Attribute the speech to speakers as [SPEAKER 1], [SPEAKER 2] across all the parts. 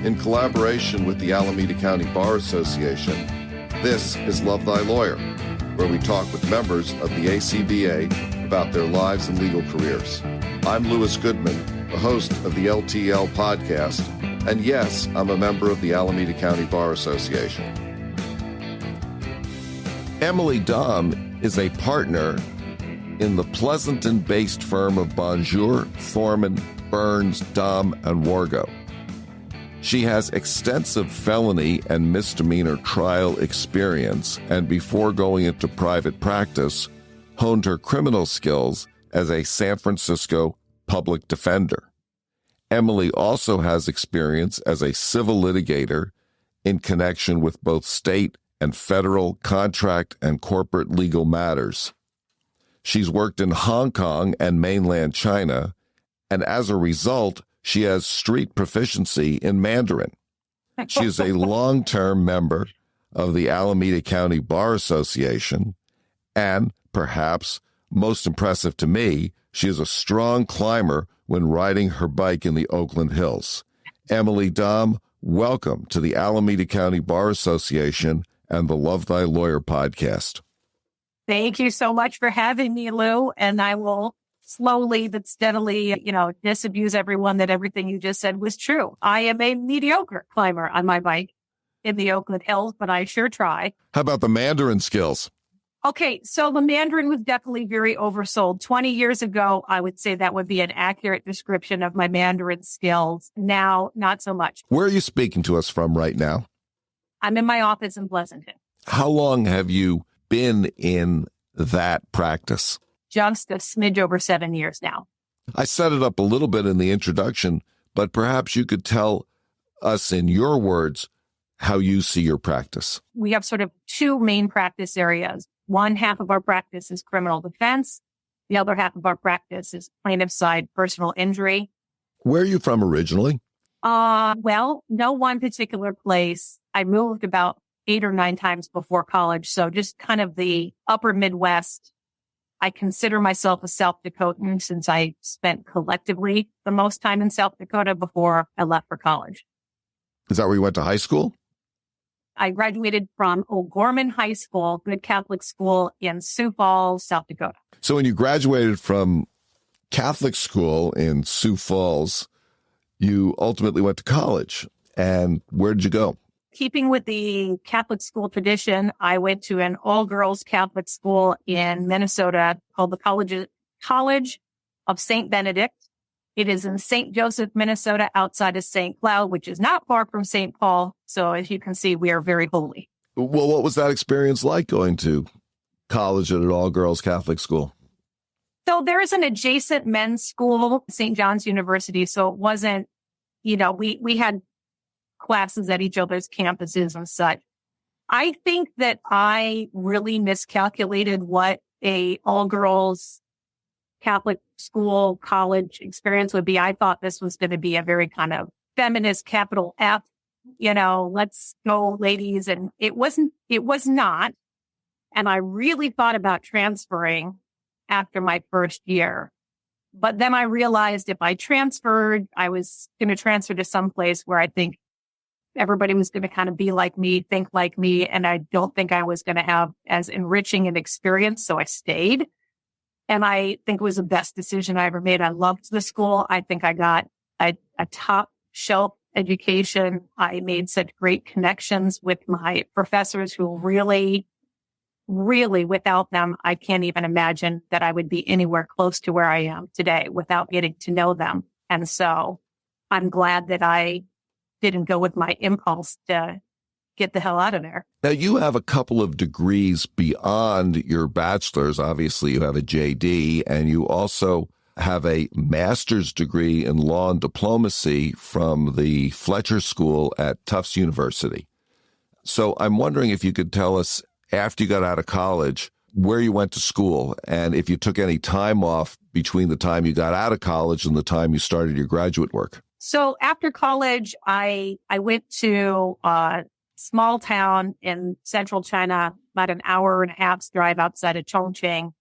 [SPEAKER 1] In collaboration with the Alameda County Bar Association, this is Love Thy Lawyer, where we talk with members of the ACBA about their lives and legal careers. I'm Louis Goodman, the host of the LTL podcast, and yes, I'm a member of the Alameda County Bar Association. Emily Dahm is a partner in the Pleasanton-based firm of Bonjour, Thorman, Burns, Dahm, and Wargo. She has extensive felony and misdemeanor trial experience, and before going into private practice, honed her criminal skills as a San Francisco public defender. Emily also has experience as a civil litigator in connection with both state and federal contract and corporate legal matters. She's worked in Hong Kong and mainland China, and as a result, she has street proficiency in Mandarin. She is a long-term member of the Alameda County Bar Association, and perhaps most impressive to me, she is a strong climber when riding her bike in the Oakland Hills. Emily Dahm, welcome to the Alameda County Bar Association and the Love Thy Lawyer podcast.
[SPEAKER 2] Thank you so much for having me, Lou, and I will slowly but steadily, disabuse everyone that everything you just said was true. I am a mediocre climber on my bike in the Oakland Hills, but I sure try.
[SPEAKER 1] How about the Mandarin skills?
[SPEAKER 2] Okay, so the Mandarin was definitely very oversold. 20 years ago, I would say that would be an accurate description of my Mandarin skills. Now, not so much.
[SPEAKER 1] Where are you speaking to us from right now?
[SPEAKER 2] I'm in my office in Pleasanton.
[SPEAKER 1] How long have you been in that practice?
[SPEAKER 2] Just a smidge over 7 years now.
[SPEAKER 1] I set it up a little bit in the introduction, but perhaps you could tell us in your words how you see your practice.
[SPEAKER 2] We have sort of two main practice areas. One half of our practice is criminal defense. The other half of our practice is plaintiff side personal injury.
[SPEAKER 1] Where are you from originally?
[SPEAKER 2] Well, no one particular place. I moved about 8 or 9 times before college. So just kind of the upper Midwest. I consider myself a South Dakotan since I spent collectively the most time in South Dakota before I left for college.
[SPEAKER 1] Is that where you went to high school?
[SPEAKER 2] I graduated from O'Gorman High School, good Catholic school in Sioux Falls, South Dakota.
[SPEAKER 1] So when you graduated from Catholic school in Sioux Falls, you ultimately went to college. And where did you go?
[SPEAKER 2] Keeping with the Catholic school tradition, I went to an all-girls Catholic school in Minnesota called the College of St. Benedict. It is in St. Joseph, Minnesota, outside of St. Cloud, which is not far from St. Paul. So as you can see, we are very holy.
[SPEAKER 1] Well, what was that experience like going to college at an all-girls Catholic school?
[SPEAKER 2] So there is an adjacent men's school, St. John's University. So it wasn't, we had classes at each other's campuses and such. I think that I really miscalculated what a all-girls Catholic school college experience would be. I thought this was going to be a very kind of feminist capital F, let's go ladies. And it was not. And I really thought about transferring after my first year. But then I realized if I transferred, I was going to transfer to some place where I think everybody was going to kind of be like me, think like me. And I don't think I was going to have as enriching an experience. So I stayed. And I think it was the best decision I ever made. I loved the school. I think I got a top shelf education. I made such great connections with my professors who really, without them, I can't even imagine that I would be anywhere close to where I am today without getting to know them. And so I'm glad that I didn't go with my impulse to get the hell out of there.
[SPEAKER 1] Now, you have a couple of degrees beyond your bachelor's. Obviously, you have a JD, and you also have a master's degree in law and diplomacy from the Fletcher School at Tufts University. So I'm wondering if you could tell us, after you got out of college, where you went to school, and if you took any time off between the time you got out of college and the time you started your graduate work.
[SPEAKER 2] So after college, I went to a small town in central China, about an hour and a half's drive outside of Chongqing.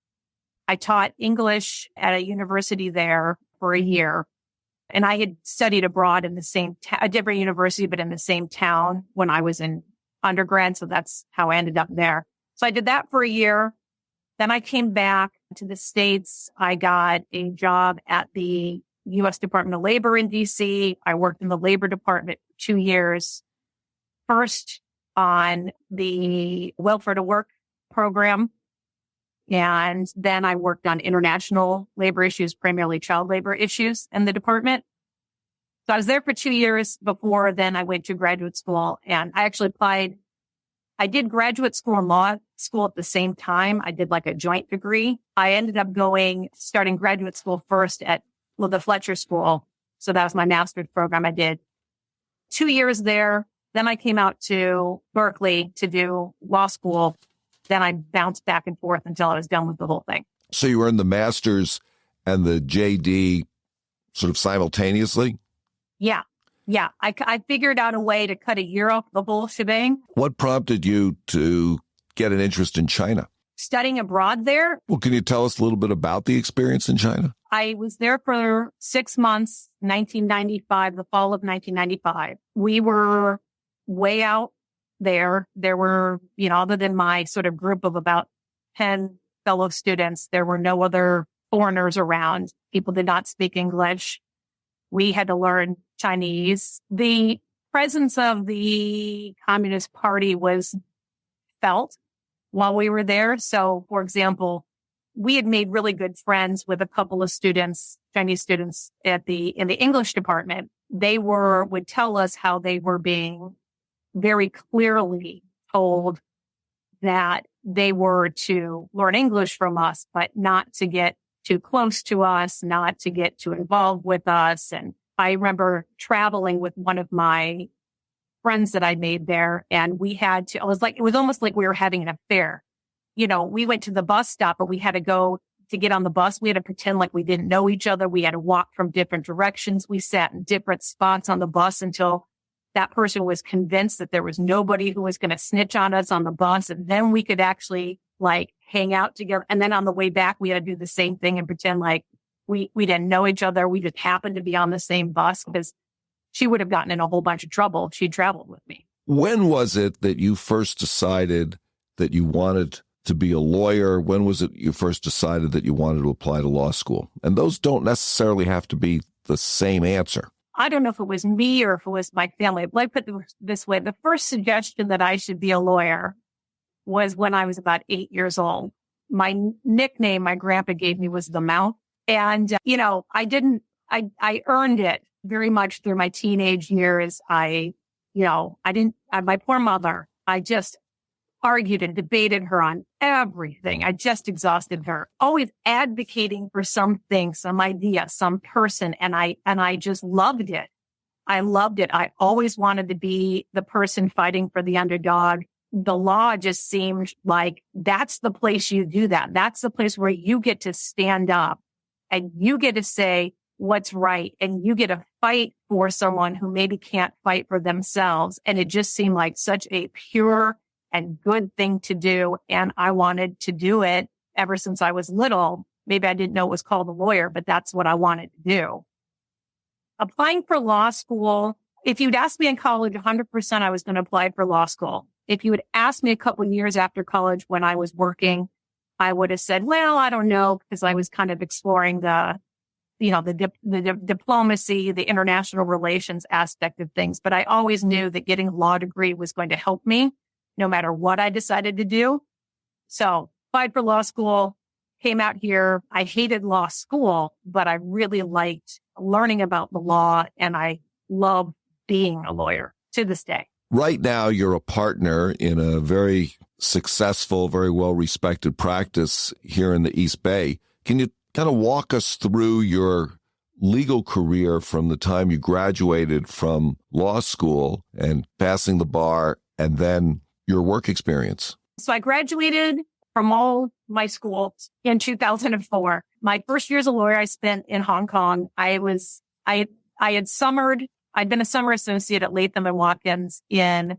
[SPEAKER 2] I taught English at a university there for a year. And I had studied abroad in the same, a different university, but in the same town when I was in undergrad. So that's how I ended up there. So I did that for a year. Then I came back to the States. I got a job at the U.S. Department of Labor in D.C. I worked in the Labor Department for 2 years. First on the Welfare to Work program. And then I worked on international labor issues, primarily child labor issues in the department. So I was there for 2 years before then I went to graduate school, and I actually applied. I did graduate school and law school at the same time. I did like a joint degree. I ended up starting graduate school first at the Fletcher School. So that was my master's program. I did 2 years there. Then I came out to Berkeley to do law school. Then I bounced back and forth until I was done with the whole thing.
[SPEAKER 1] So you were in the master's and the JD sort of simultaneously?
[SPEAKER 2] Yeah. Yeah. I figured out a way to cut a year off the whole shebang.
[SPEAKER 1] What prompted you to get an interest in China?
[SPEAKER 2] Studying abroad there.
[SPEAKER 1] Well, can you tell us a little bit about the experience in China?
[SPEAKER 2] I was there for 6 months, 1995, the fall of 1995. We were way out there. There were, other than my sort of group of about 10 fellow students, there were no other foreigners around. People did not speak English. We had to learn Chinese. The presence of the Communist Party was felt while we were there. So, for example, we had made really good friends with a couple of students, Chinese students in the English department. They would tell us how they were being very clearly told that they were to learn English from us, but not to get too close to us, not to get too involved with us. And I remember traveling with one of my friends that I made there, and it was almost like we were having an affair. We went to the bus stop, but we had to get on the bus. We had to pretend like we didn't know each other. We had to walk from different directions. We sat in different spots on the bus until that person was convinced that there was nobody who was going to snitch on us on the bus. And then we could actually hang out together. And then on the way back, we had to do the same thing and pretend like we didn't know each other. We just happened to be on the same bus, because she would have gotten in a whole bunch of trouble if she traveled with me.
[SPEAKER 1] When was it that you first decided that you wanted to be a lawyer? When was it you first decided that you wanted to apply to law school? And those don't necessarily have to be the same answer.
[SPEAKER 2] I don't know if it was me or if it was my family. Let me put it this way. The first suggestion that I should be a lawyer was when I was about 8 years old. My nickname my grandpa gave me was the Mouth. And, I earned it very much through my teenage years. My poor mother, I just argued and debated her on everything. I just exhausted her, always advocating for something, some idea, some person. And I just loved it. I loved it. I always wanted to be the person fighting for the underdog. The law just seemed like that's the place you do that. That's the place where you get to stand up and you get to say what's right. And you get to fight for someone who maybe can't fight for themselves. And it just seemed like such a pure and good thing to do. And I wanted to do it ever since I was little. Maybe I didn't know it was called a lawyer, but that's what I wanted to do. Applying for law school, if you'd asked me in college, 100% I was going to apply for law school. If you had asked me a couple of years after college when I was working, I would have said, well, I don't know, because I was kind of exploring the diplomacy, the international relations aspect of things. But I always knew that getting a law degree was going to help me no matter what I decided to do. So applied for law school, came out here. I hated law school, but I really liked learning about the law, and I love being a lawyer to this day.
[SPEAKER 1] Right now, you're a partner in a very successful, very well-respected practice here in the East Bay. Can you kind of walk us through your legal career from the time you graduated from law school and passing the bar, and then your work experience? So
[SPEAKER 2] I graduated from all my schools in 2004. My first year as a lawyer I spent in Hong Kong. I'd been a summer associate at Latham and Watkins in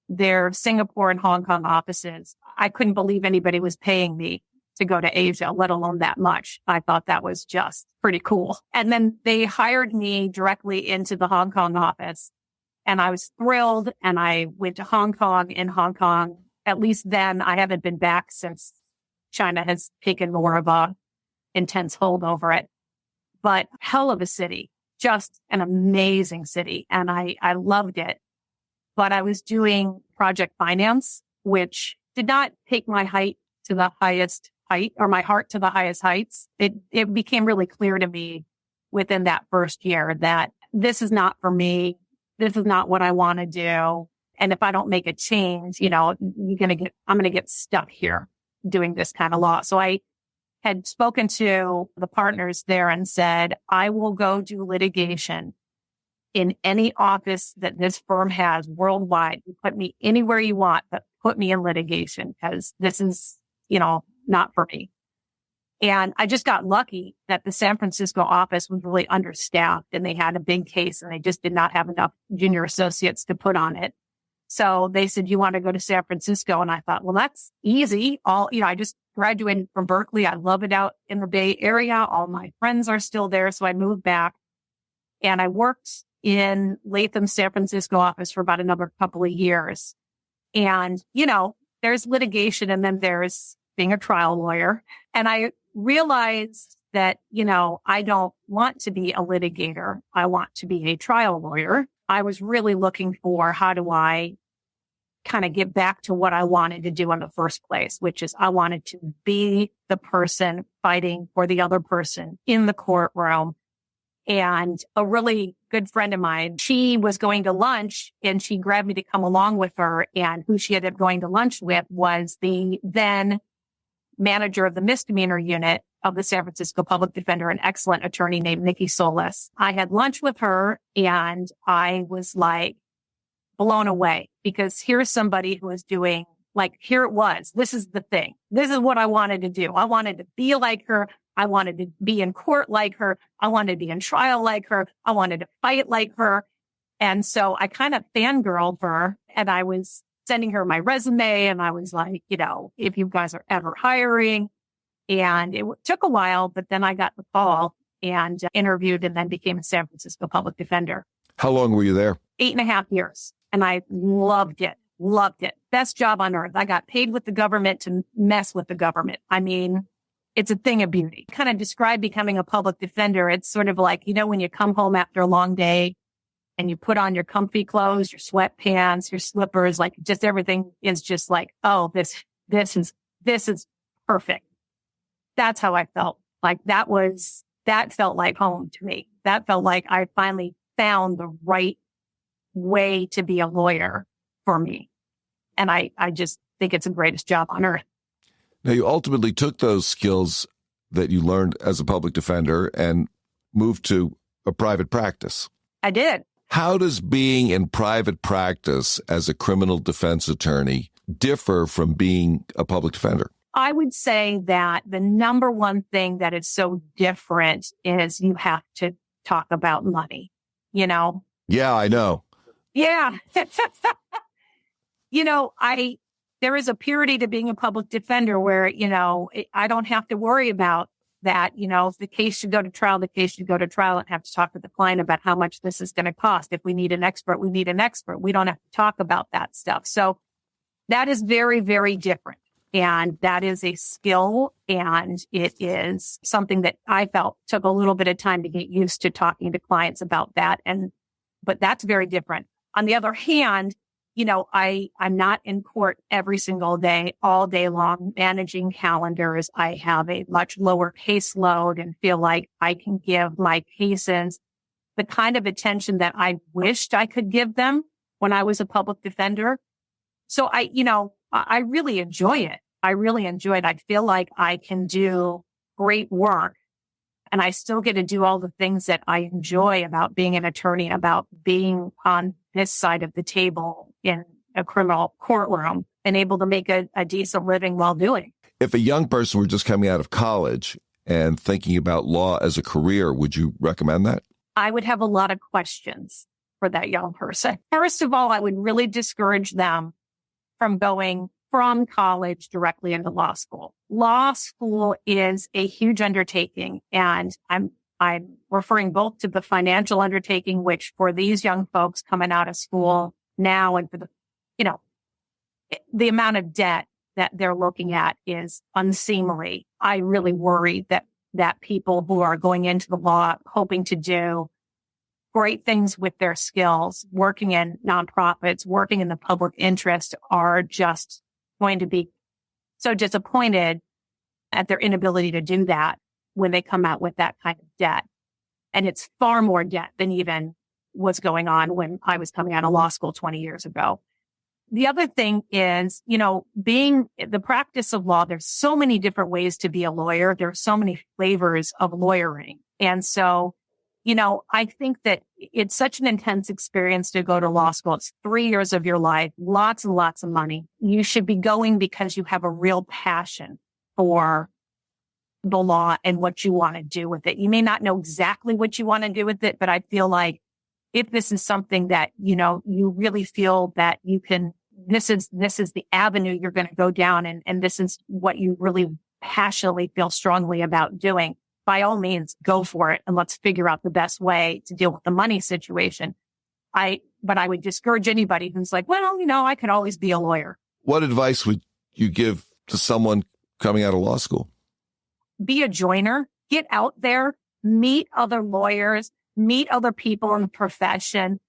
[SPEAKER 2] their Singapore and Hong Kong offices. I couldn't believe anybody was paying me to go to Asia, let alone that much. I thought that was just pretty cool. And then they hired me directly into the Hong Kong office. And I was thrilled. And I went to Hong Kong. In Hong Kong, at least then, I haven't been back since China has taken more of a intense hold over it. But hell of a city, just an amazing city. And I loved it. But I was doing project finance, which did not take my height to the highest height, or my heart to the highest heights. It became really clear to me within that first year that this is not for me. This is not what I want to do. And if I don't make a change, I'm going to get stuck here doing this kind of law. So I had spoken to the partners there and said, I will go do litigation in any office that this firm has worldwide. You put me anywhere you want, but put me in litigation, because this is, not for me. And I just got lucky that the San Francisco office was really understaffed, and they had a big case, and they just did not have enough junior associates to put on it. So they said, you want to go to San Francisco? And I thought, well, that's easy. I just graduated from Berkeley. I love it out in the Bay Area. All my friends are still there. So I moved back, and I worked in Latham's San Francisco office for about another couple of years. And, there's litigation, and then there's being a trial lawyer. And I realized that, I don't want to be a litigator. I want to be a trial lawyer. I was really looking for, how do I kind of get back to what I wanted to do in the first place, which is I wanted to be the person fighting for the other person in the courtroom. And a really good friend of mine, she was going to lunch, and she grabbed me to come along with her. And who she ended up going to lunch with was the then manager of the misdemeanor unit of the San Francisco Public Defender, an excellent attorney named Nikki Solis. I had lunch with her, and I was like blown away, because here's somebody who was doing, here it was. This is the thing. This is what I wanted to do. I wanted to be like her. I wanted to be in court like her. I wanted to be in trial like her. I wanted to fight like her. And so I kind of fangirled her, and I was sending her my resume, and I was like, if you guys are ever hiring. And it took a while, but then I got the call and interviewed, and then became a San Francisco Public Defender.
[SPEAKER 1] How long were you there?
[SPEAKER 2] 8.5 years. And I loved it. Loved it. Best job on earth. I got paid with the government to mess with the government. I mean, it's a thing of beauty. Kind of describe becoming a public defender. It's sort of like, when you come home after a long day and you put on your comfy clothes, your sweatpants, your slippers, just everything is just like, oh, this is perfect. That's how I felt. That felt like home to me. That felt like I finally found the right way to be a lawyer for me. And I just think it's the greatest job on earth.
[SPEAKER 1] Now, you ultimately took those skills that you learned as a public defender and moved to a private practice.
[SPEAKER 2] I did.
[SPEAKER 1] How does being in private practice as a criminal defense attorney differ from being a public defender?
[SPEAKER 2] I would say that the number one thing that is so different is you have to talk about money, Yeah,
[SPEAKER 1] I know.
[SPEAKER 2] Yeah. There is a purity to being a public defender where, I don't have to worry about that. If the case should go to trial, the case should go to trial, and have to talk to the client about how much this is going to cost. If we need an expert, we need an expert. We don't have to talk about that stuff. So that is very, very different. And that is a skill, and it is something that I felt took a little bit of time to get used to talking to clients about that. But that's very different. On the other hand, I'm not in court every single day, all day long, managing calendars. I have a much lower caseload and feel like I can give my cases the kind of attention that I wished I could give them when I was a public defender. So I really enjoy it. I really enjoy it. I feel like I can do great work, and I still get to do all the things that I enjoy about being an attorney, about being on this side of the table in a criminal courtroom, and able to make a decent living while doing.
[SPEAKER 1] If a young person were just coming out of college and thinking about law as a career, would you recommend that?
[SPEAKER 2] I would have a lot of questions for that young person. First of all, I would really discourage them from going from college directly into law school. Law school is a huge undertaking, and I'm referring both to the financial undertaking, which for these young folks coming out of school now, and for the amount of debt that they're looking at is unseemly. I really worry that people who are going into the law hoping to do great things with their skills, working in nonprofits, working in the public interest, are just going to be so disappointed at their inability to do that when they come out with that kind of debt. And it's far more debt than even was going on when I was coming out of law school 20 years ago. The other thing is, being the practice of law, there's so many different ways to be a lawyer. There are so many flavors of lawyering. And so, I think that it's such an intense experience to go to law school. It's 3 years of your life, lots and lots of money. You should be going because you have a real passion for the law and what you want to do with it. You may not know exactly what you want to do with it, but I feel like if this is something that, you really feel that you can, this is the avenue you're going to go down, and this is what you really passionately feel strongly about doing, by all means, go for it. And let's figure out the best way to deal with the money situation. But I would discourage anybody who's like, well, I could always be a lawyer.
[SPEAKER 1] What advice would you give to someone coming out of law school?
[SPEAKER 2] Be a joiner, get out there, meet other lawyers, meet other people in the profession,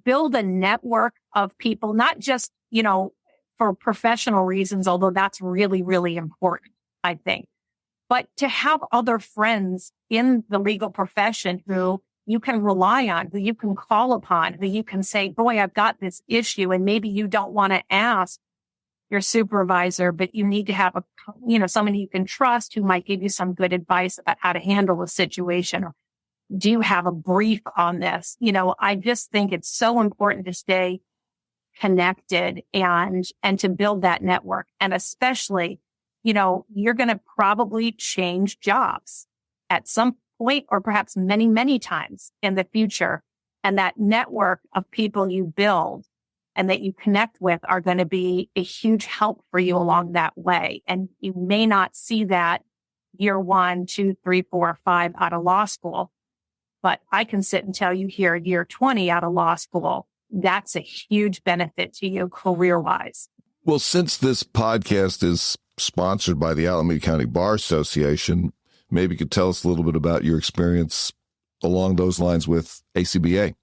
[SPEAKER 2] build a network of people, not just, for professional reasons, although that's really, really important, I think, but to have other friends in the legal profession who you can rely on, who you can call upon, who you can say, boy, I've got this issue. And maybe you don't want to ask your supervisor, but you need to have someone you can trust who might give you some good advice about how to handle a situation. Or do you have a brief on this? I just think it's so important to stay connected and to build that network. And especially, you're going to probably change jobs at some point, or perhaps many, many times in the future. And that network of people you build and that you connect with are going to be a huge help for you along that way. And you may not see that year 1, 2, 3, 4, 5 out of law school, but I can sit and tell you here, year 20 out of law school, that's a huge benefit to you career-wise.
[SPEAKER 1] Well, since this podcast is sponsored by the Alameda County Bar Association, maybe you could tell us a little bit about your experience along those lines with ACBA.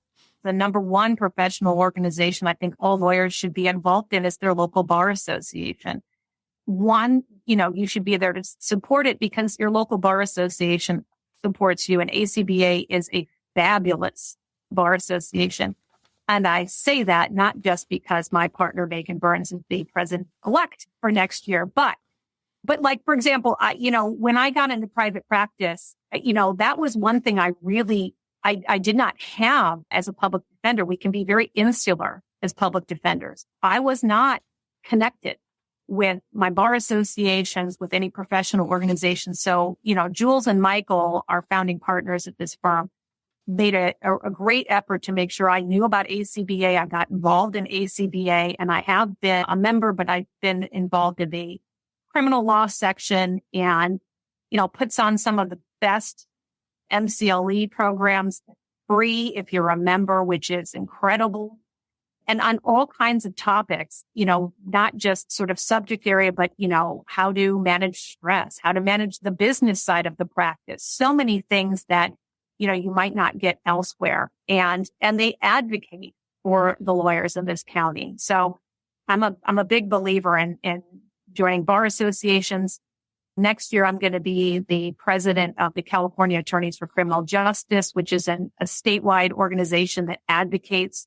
[SPEAKER 2] The number one professional organization I think all lawyers should be involved in is their local bar association. One, you should be there to support it because your local bar association supports you, and ACBA is a fabulous bar association. And I say that not just because my partner, Megan Burns, is the president-elect for next year, but like, for example, when I got into private practice, that was one thing I did not have as a public defender. We can be very insular as public defenders. I was not connected with my bar associations, with any professional organizations. So, Jules and Michael, our founding partners at this firm, made a great effort to make sure I knew about ACBA. I got involved in ACBA, and I have been a member, but I've been involved in the criminal law section and, puts on some of the best MCLE programs free if you're a member, which is incredible. And on all kinds of topics, not just sort of subject area, but, how to manage stress, how to manage the business side of the practice. So many things that, you might not get elsewhere. And they advocate for the lawyers in this county. So I'm a big believer in joining bar associations. Next year, I'm going to be the president of the California Attorneys for Criminal Justice, which is a statewide organization that advocates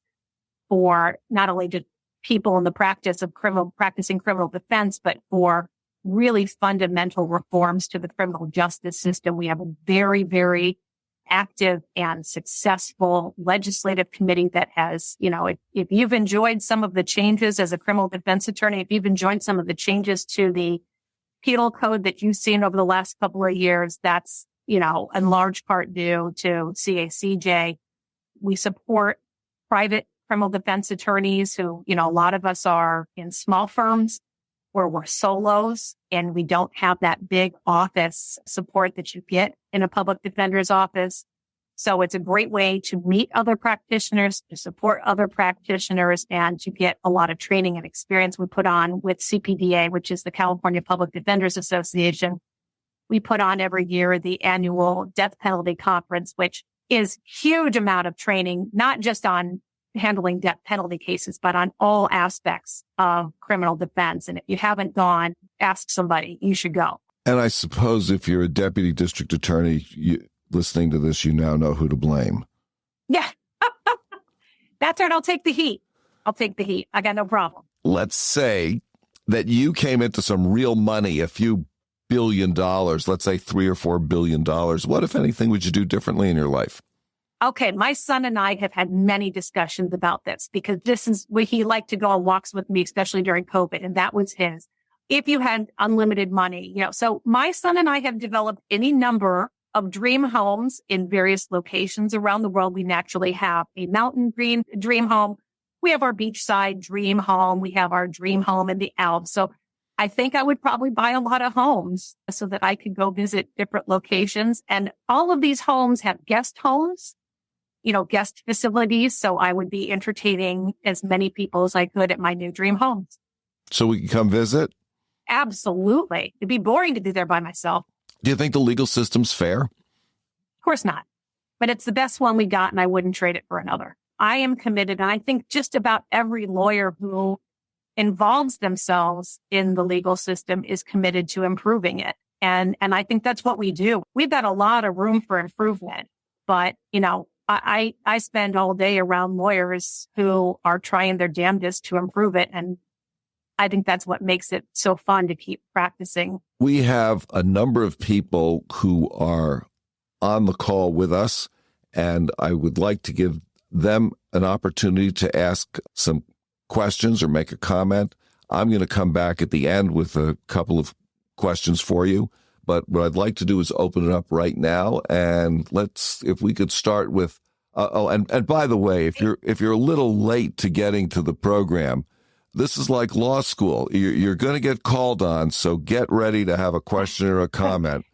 [SPEAKER 2] for not only just people in the practice of practicing criminal defense, but for really fundamental reforms to the criminal justice system. We have a very, very active and successful legislative committee that has, if you've enjoyed some of the changes as a criminal defense attorney, if you've enjoyed some of the changes to the penal code that you've seen over the last couple of years, that's, in large part due to CACJ. We support private criminal defense attorneys who, a lot of us are in small firms. or we're solos and we don't have that big office support that you get in a public defender's office. So it's a great way to meet other practitioners, to support other practitioners, and to get a lot of training and experience. We put on with CPDA, which is the California Public Defenders Association. We put on every year the annual death penalty conference, which is huge amount of training, not just on handling death penalty cases, but on all aspects of criminal defense. And if you haven't gone, ask somebody. You should go.
[SPEAKER 1] And I suppose if you're a deputy district attorney, listening to this, you now know who to blame.
[SPEAKER 2] Yeah. That's right. I'll take the heat. I got no problem.
[SPEAKER 1] Let's say that you came into some real money, a few $1 billion, let's say $3 or $4 billion. What, if anything, would you do differently in your life?
[SPEAKER 2] Okay, my son and I have had many discussions about this because this is where he liked to go on walks with me, especially during COVID, and that was his. If you had unlimited money, so my son and I have developed any number of dream homes in various locations around the world. We naturally have a mountain dream home. We have our beachside dream home. We have our dream home in the Alps. So I think I would probably buy a lot of homes so that I could go visit different locations. And all of these homes have guest homes, guest facilities. So I would be entertaining as many people as I could at my new dream homes.
[SPEAKER 1] So we can come visit?
[SPEAKER 2] Absolutely. It'd be boring to be there by myself.
[SPEAKER 1] Do you think the legal system's fair?
[SPEAKER 2] Of course not. But it's the best one we got, and I wouldn't trade it for another. I am committed, and I think just about every lawyer who involves themselves in the legal system is committed to improving it. And I think that's what we do. We've got a lot of room for improvement. But, I spend all day around lawyers who are trying their damnedest to improve it. And I think that's what makes it so fun to keep practicing.
[SPEAKER 1] We have a number of people who are on the call with us, and I would like to give them an opportunity to ask some questions or make a comment. I'm going to come back at the end with a couple of questions for you. But what I'd like to do is open it up right now, and if we could start with, and by the way, if you're a little late to getting to the program, this is like law school. You're going to get called on, so get ready to have a question or a comment.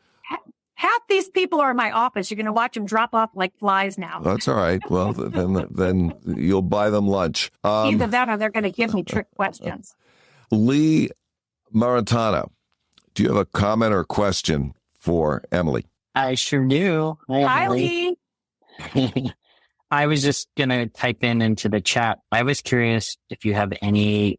[SPEAKER 2] Half these people are in my office. You're going to watch them drop off like flies now.
[SPEAKER 1] That's all right. Well, then you'll buy them lunch.
[SPEAKER 2] Either that or they're going to give me trick questions.
[SPEAKER 1] Lee Maritano, do you have a comment or question for Emily?
[SPEAKER 3] I sure do.
[SPEAKER 2] Hi, Lee.
[SPEAKER 3] I was just going to type into the chat. I was curious if you have any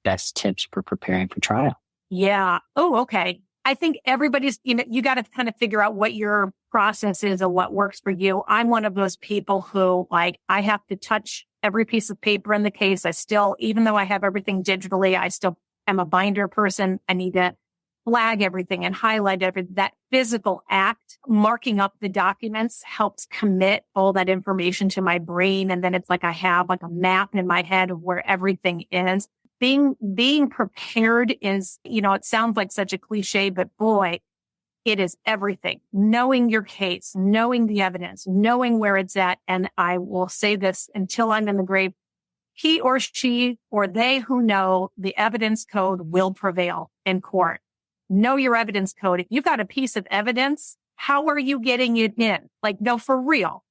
[SPEAKER 3] best tips for preparing for trial.
[SPEAKER 2] Yeah. Oh, okay. I think everybody's, you got to kind of figure out what your process is and what works for you. I'm one of those people who I have to touch every piece of paper in the case. I still, even though I have everything digitally, I still am a binder person. I need to flag everything and highlight everything. That physical act, marking up the documents, helps commit all that information to my brain. And then it's like I have a map in my head of where everything is. Being prepared is, it sounds like such a cliche, but boy, it is everything. Knowing your case, knowing the evidence, knowing where it's at. And I will say this until I'm in the grave. He or she or they who know the evidence code will prevail in court. Know your evidence code. If you've got a piece of evidence, how are you getting it in? No, for real.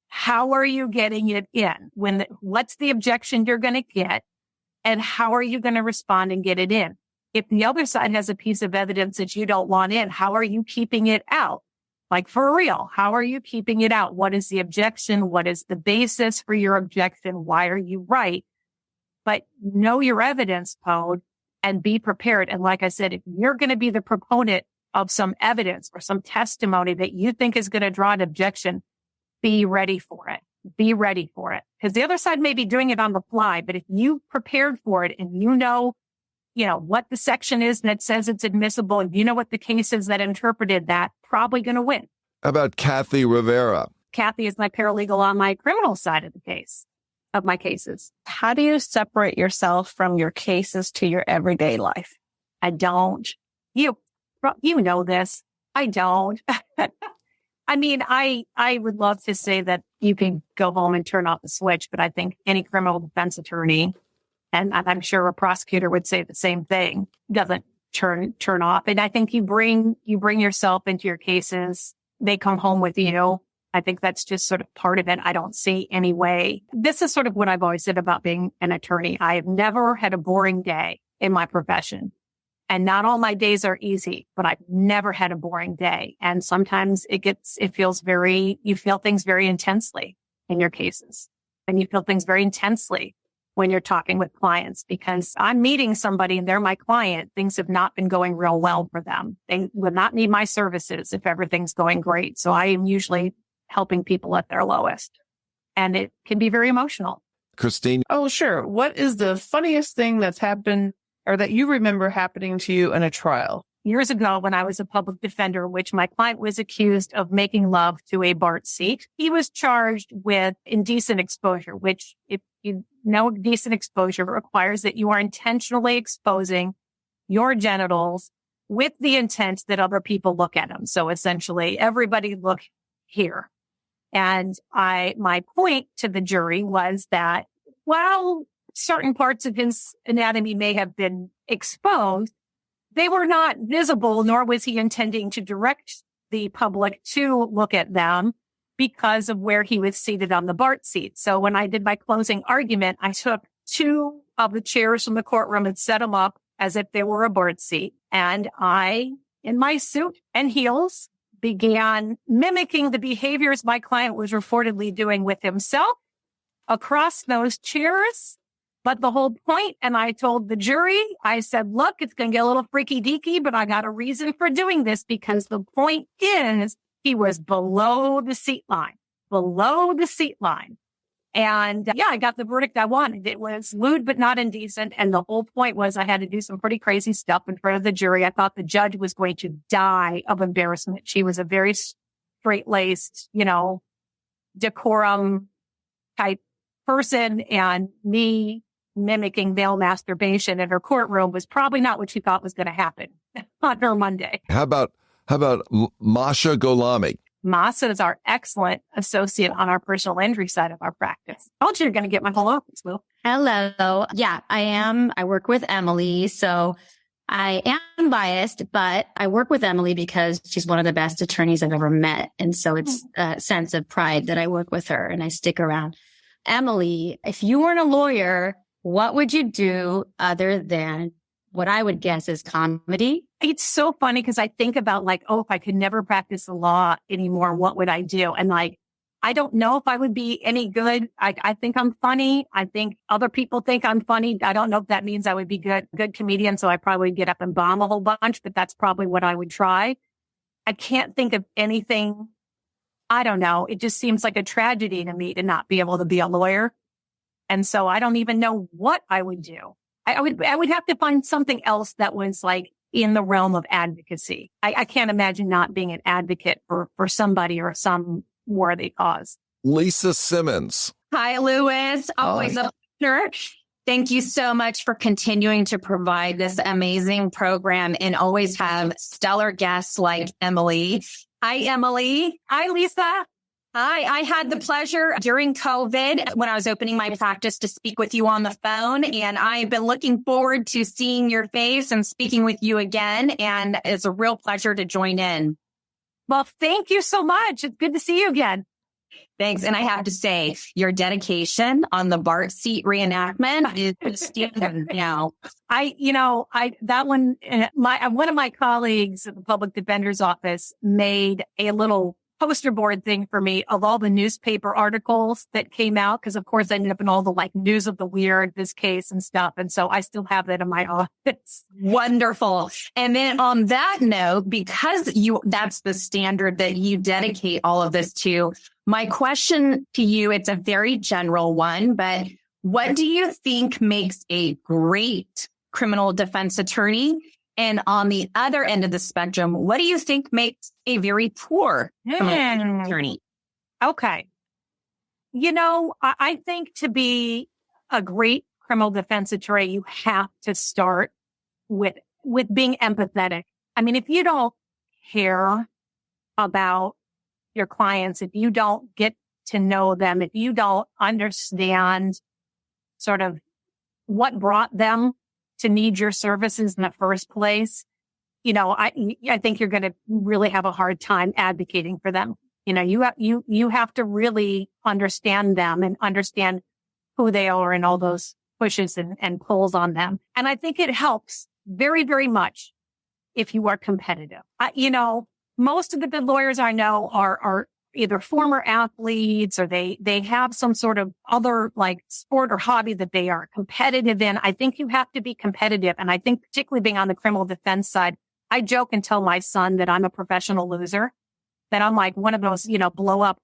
[SPEAKER 2] How are you getting it in? What's the objection you're going to get? And how are you going to respond and get it in? If the other side has a piece of evidence that you don't want in, how are you keeping it out? For real, how are you keeping it out? What is the objection? What is the basis for your objection? Why are you right? But know your evidence code and be prepared. And like I said, if you're going to be the proponent of some evidence or some testimony that you think is going to draw an objection, be ready for it. Be ready for it. Because the other side may be doing it on the fly, but if you prepared for it and you know what the section is that says it's admissible, and you know what the case is that interpreted that, probably going to win.
[SPEAKER 1] How about Kathy Rivera?
[SPEAKER 2] Kathy is my paralegal on my criminal side of the case, of my cases.
[SPEAKER 4] How do you separate yourself from your cases to your everyday life?
[SPEAKER 2] I don't. You know this. I don't. I mean, I would love to say that you can go home and turn off the switch, but I think any criminal defense attorney And I'm sure a prosecutor would say the same thing. Doesn't turn off. And I think you bring yourself into your cases. They come home with you. I think that's just sort of part of it. I don't see any way. This is sort of what I've always said about being an attorney. I have never had a boring day in my profession. And not all my days are easy, but I've never had a boring day. And sometimes you feel things very intensely in your cases. And you feel things very intensely when you're talking with clients, because I'm meeting somebody and they're my client. Things have not been going real well for them. They would not need my services if everything's going great. So I am usually helping people at their lowest. And it can be very emotional.
[SPEAKER 1] Christine?
[SPEAKER 5] Oh, sure. What is the funniest thing that's happened or that you remember happening to you in a trial?
[SPEAKER 2] Years ago, when I was a public defender, which my client was accused of making love to a BART seat, he was charged with indecent exposure, which, if you know, indecent exposure requires that you are intentionally exposing your genitals with the intent that other people look at them. So essentially, everybody look here. And my point to the jury was that while certain parts of his anatomy may have been exposed, they were not visible, nor was he intending to direct the public to look at them because of where he was seated on the BART seat. So when I did my closing argument, I took two of the chairs from the courtroom and set them up as if they were a BART seat. And I, in my suit and heels, began mimicking the behaviors my client was reportedly doing with himself across those chairs. But the whole point, and I told the jury, I said, look, it's going to get a little freaky deaky, but I got a reason for doing this, because the point is he was below the seat line. And yeah, I got the verdict I wanted. It was lewd, but not indecent. And the whole point was I had to do some pretty crazy stuff in front of the jury. I thought the judge was going to die of embarrassment. She was a very straight-laced, decorum type person, and me mimicking male masturbation in her courtroom was probably not what she thought was going to happen on her Monday.
[SPEAKER 1] How about Masha Golami?
[SPEAKER 2] Masha is our excellent associate on our personal injury side of our practice. I told you you're going to get my whole office, Will.
[SPEAKER 6] Hello. Yeah, I am. I work with Emily. So I am biased, but I work with Emily because she's one of the best attorneys I've ever met. And so it's a sense of pride that I work with her and I stick around. Emily, if you weren't a lawyer, what would you do other than what I would guess is comedy?
[SPEAKER 2] It's so funny because I think about if I could never practice the law anymore, what would I do? And I don't know if I would be any good. I think I'm funny. I think other people think I'm funny. I don't know if that means I would be good comedian. So I probably would get up and bomb a whole bunch, but that's probably what I would try. I can't think of anything. I don't know. It just seems like a tragedy to me to not be able to be a lawyer. And so I don't even know what I would do. I would have to find something else that was in the realm of advocacy. I can't imagine not being an advocate for somebody or some worthy cause.
[SPEAKER 1] Lisa Simmons.
[SPEAKER 6] Hi, Lewis. Always a pleasure. Thank you so much for continuing to provide this amazing program and always have stellar guests like Emily. Hi, Emily.
[SPEAKER 2] Hi, Lisa.
[SPEAKER 6] Hi, I had the pleasure during COVID when I was opening my practice to speak with you on the phone, and I've been looking forward to seeing your face and speaking with you again, and it's a real pleasure to join in.
[SPEAKER 2] Well, thank you so much. It's good to see you again.
[SPEAKER 6] Thanks. And I have to say, your dedication on the BART seat reenactment is standard now.
[SPEAKER 2] One of my colleagues at the public defender's office made a little poster board thing for me of all the newspaper articles that came out. Cause of course I ended up in all the news of the weird, this case and stuff. And so I still have that in my office.
[SPEAKER 6] Wonderful. And then on that note, because that's the standard that you dedicate all of this to, my question to you, it's a very general one, but what do you think makes a great criminal defense attorney? And on the other end of the spectrum, what do you think makes a very poor criminal attorney?
[SPEAKER 2] Okay. I think to be a great criminal defense attorney, you have to start with being empathetic. I mean, if you don't care about your clients, if you don't get to know them, if you don't understand sort of what brought them to need your services in the first place, I think you're going to really have a hard time advocating for them. You have to really understand them and understand who they are and all those pushes and pulls on them. And I think it helps very, very much if you are competitive. Most of the good lawyers I know are either former athletes or they have some sort of other like sport or hobby that they are competitive in. I think you have to be competitive. And I think particularly being on the criminal defense side, I joke and tell my son that I'm a professional loser, that I'm like one of those, blow up,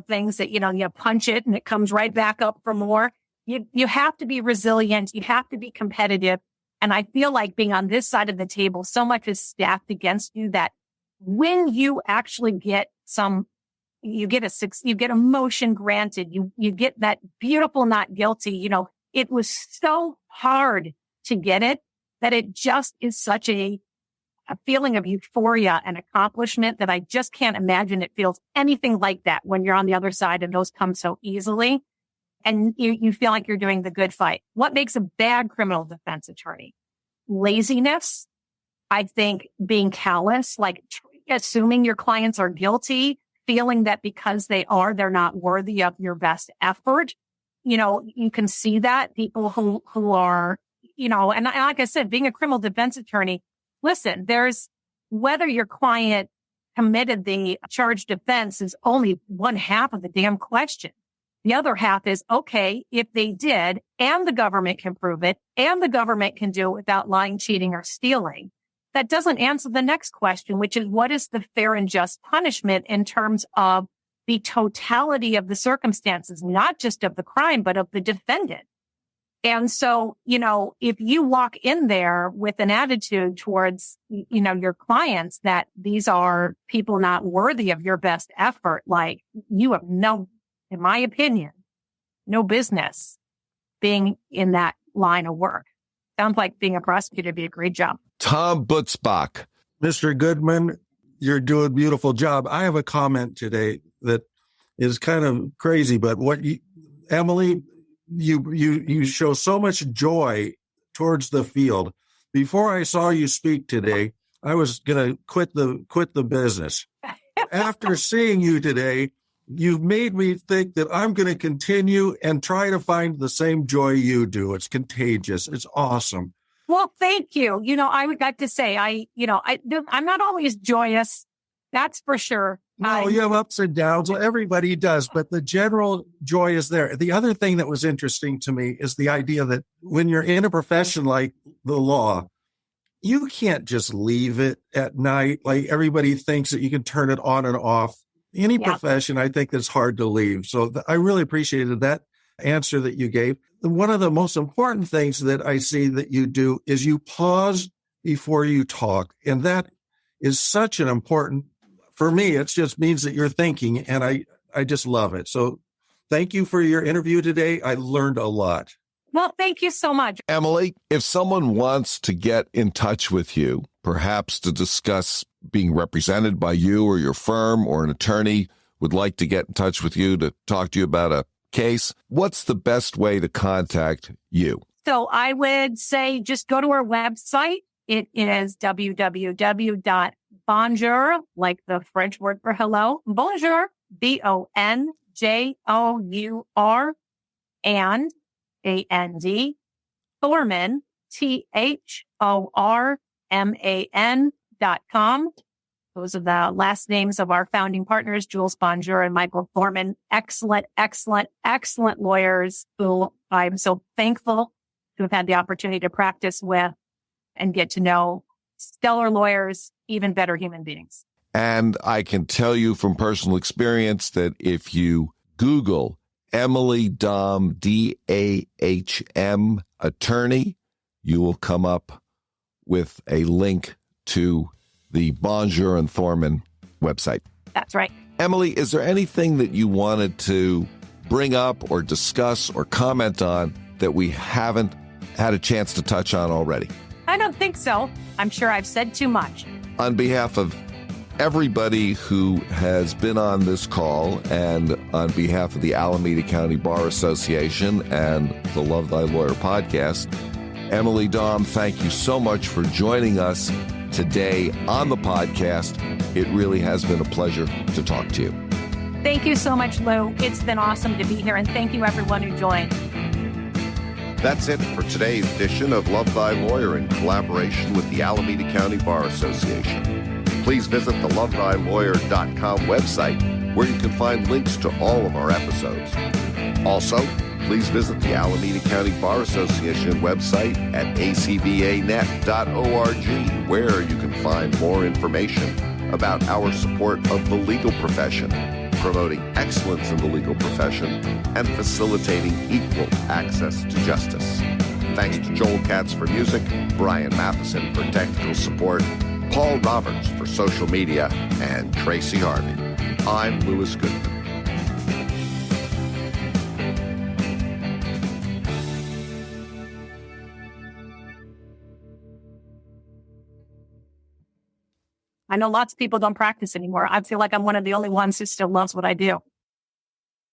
[SPEAKER 2] things that, you punch it and it comes right back up for more. You have to be resilient. You have to be competitive. And I feel like being on this side of the table, so much is stacked against you that when you actually get you get a motion granted, you get that beautiful not guilty. It was so hard to get it that it just is such a feeling of euphoria and accomplishment that I just can't imagine it feels anything like that when you're on the other side and those come so easily. And you feel like you're doing the good fight. What makes a bad criminal defense attorney? Laziness. I think being callous, like assuming your clients are guilty, feeling that because they're not worthy of your best effort. You can see that people who are, and like I said, being a criminal defense attorney, listen, whether your client committed the charged offense is only one half of the damn question. The other half is, okay, if they did and the government can prove it and the government can do it without lying, cheating, or stealing, that doesn't answer the next question, which is what is the fair and just punishment in terms of the totality of the circumstances, not just of the crime, but of the defendant. And so, if you walk in there with an attitude towards, your clients that these are people not worthy of your best effort, like you have in my opinion, no business being in that line of work. Sounds like being a prosecutor would be a great job.
[SPEAKER 1] Tom Butzbach.
[SPEAKER 7] Mr. Goodman, you're doing a beautiful job. I have a comment today that is kind of crazy, but Emily, you show so much joy towards the field. Before I saw you speak today, I was going to quit the business. After seeing you today, you've made me think that I'm going to continue and try to find the same joy you do. It's contagious. It's awesome.
[SPEAKER 2] Well, thank you. I would like to say, I'm not always joyous. That's for sure.
[SPEAKER 7] No, you have ups and downs. Well, everybody does, but the general joy is there. The other thing that was interesting to me is the idea that when you're in a profession like the law, you can't just leave it at night. Like everybody thinks that you can turn it on and off. Any profession, I think that's hard to leave. So I really appreciated that answer that you gave. One of the most important things that I see that you do is you pause before you talk. And that is such an important, for me, it just means that you're thinking, and I just love it. So thank you for your interview today. I learned a lot.
[SPEAKER 2] Well, thank you so much.
[SPEAKER 1] Emily, if someone wants to get in touch with you, perhaps to discuss being represented by you or your firm, or an attorney would like to get in touch with you to talk to you about a case, what's the best way to contact you?
[SPEAKER 2] So I would say just go to our website. It is www.bonjour, like the French word for hello, bonjour, BONJOUR, and AND, Thorman, THORMAN.com. Those are the last names of our founding partners, Jules Bonjour and Michael Thorman. Excellent, excellent, excellent lawyers who I'm so thankful to have had the opportunity to practice with and get to know. Stellar lawyers, even better human beings.
[SPEAKER 1] And I can tell you from personal experience that if you Google Emily Dahm, DAHM, attorney, you will come up with a link to the Bonjour and Thorman website.
[SPEAKER 2] That's right.
[SPEAKER 1] Emily, is there anything that you wanted to bring up or discuss or comment on that we haven't had a chance to touch on already?
[SPEAKER 2] I don't think so. I'm sure I've said too much.
[SPEAKER 1] On behalf of everybody who has been on this call, and on behalf of the Alameda County Bar Association and the Love Thy Lawyer podcast, Emily Dahm, thank you so much for joining us today on the podcast. It really has been a pleasure to talk to you.
[SPEAKER 2] Thank you so much, Lou. It's been awesome to be here, and thank you everyone who joined.
[SPEAKER 1] That's it for today's edition of Love Thy Lawyer in collaboration with the Alameda County Bar Association. Please visit the lovethylawyer.com website, where you can find links to all of our episodes. Also, please visit the Alameda County Bar Association website at acbanet.org, where you can find more information about our support of the legal profession, promoting excellence in the legal profession, and facilitating equal access to justice. Thanks to Joel Katz for music, Brian Matheson for technical support, Paul Roberts for social media, and Tracy Harvey. I'm Louis Goodman.
[SPEAKER 2] I know lots of people don't practice anymore. I feel like I'm one of the only ones who still loves what I do.